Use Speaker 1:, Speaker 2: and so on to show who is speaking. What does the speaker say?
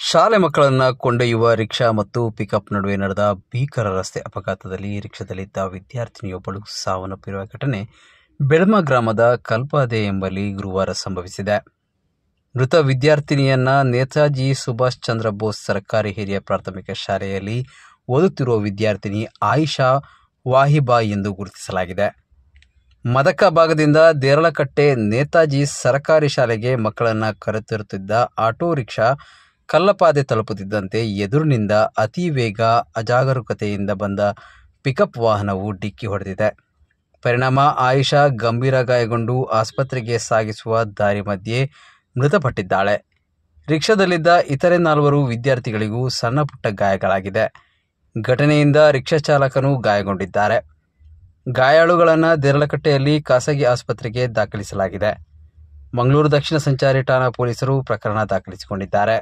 Speaker 1: ಶಾಲೆ ಮಕ್ಕಳನ್ನು ಕೊಂಡೊಯ್ಯುವ ರಿಕ್ಷಾ ಮತ್ತು ಪಿಕಪ್ ನಡುವೆ ನಡೆದ ಭೀಕರ ರಸ್ತೆ ಅಪಘಾತದಲ್ಲಿ ರಿಕ್ಷಾದಲ್ಲಿದ್ದ ವಿದ್ಯಾರ್ಥಿನಿಯೊಬ್ಬಳು ಸಾವನ್ನಪ್ಪಿರುವ ಘಟನೆ ಬೆಳ್ಮ ಗ್ರಾಮದ ಕಲ್ಪಾದೆ ಎಂಬಲ್ಲಿ ಗುರುವಾರ ಸಂಭವಿಸಿದೆ. ಮೃತ ವಿದ್ಯಾರ್ಥಿನಿಯನ್ನ ನೇತಾಜಿ ಸುಭಾಷ್ ಚಂದ್ರ ಬೋಸ್ ಸರ್ಕಾರಿ ಹಿರಿಯ ಪ್ರಾಥಮಿಕ ಶಾಲೆಯಲ್ಲಿ ಓದುತ್ತಿರುವ ವಿದ್ಯಾರ್ಥಿನಿ ಆಯಿಷಾ ವಾಹಿಬಾ ಎಂದು ಗುರುತಿಸಲಾಗಿದೆ. ಮದಕ ಭಾಗದಿಂದ ದೇರಳಕಟ್ಟೆ ನೇತಾಜಿ ಸರ್ಕಾರಿ ಶಾಲೆಗೆ ಮಕ್ಕಳನ್ನು ಕರೆತರುತ್ತಿದ್ದ ಆಟೋ ರಿಕ್ಷಾ ಕಲ್ಲಪಾದೆ ತಲುಪುತ್ತಿದ್ದಂತೆ ಎದುರಿನಿಂದ ಅತಿ ವೇಗ ಅಜಾಗರೂಕತೆಯಿಂದ ಬಂದ ಪಿಕಪ್ ವಾಹನವು ಡಿಕ್ಕಿ ಹೊಡೆದಿದೆ. ಪರಿಣಾಮ ಆಯಿಷಾ ಗಂಭೀರ ಗಾಯಗೊಂಡು ಆಸ್ಪತ್ರೆಗೆ ಸಾಗಿಸುವ ದಾರಿ ಮಧ್ಯೆ ಮೃತಪಟ್ಟಿದ್ದಾಳೆ. ರಿಕ್ಷಾದಲ್ಲಿದ್ದ ಇತರೆ 4 ವಿದ್ಯಾರ್ಥಿಗಳಿಗೂ ಸಣ್ಣ ಪುಟ್ಟ ಗಾಯಗಳಾಗಿದೆ. ಘಟನೆಯಿಂದ ರಿಕ್ಷಾ ಚಾಲಕನೂ ಗಾಯಗೊಂಡಿದ್ದಾರೆ. ಗಾಯಾಳುಗಳನ್ನು ದೇರಳಕಟ್ಟೆಯಲ್ಲಿ ಖಾಸಗಿ ಆಸ್ಪತ್ರೆಗೆ ದಾಖಲಿಸಲಾಗಿದೆ. ಮಂಗಳೂರು ದಕ್ಷಿಣ ಸಂಚಾರಿ ಠಾಣಾ ಪೊಲೀಸರು ಪ್ರಕರಣ ದಾಖಲಿಸಿಕೊಂಡಿದ್ದಾರೆ.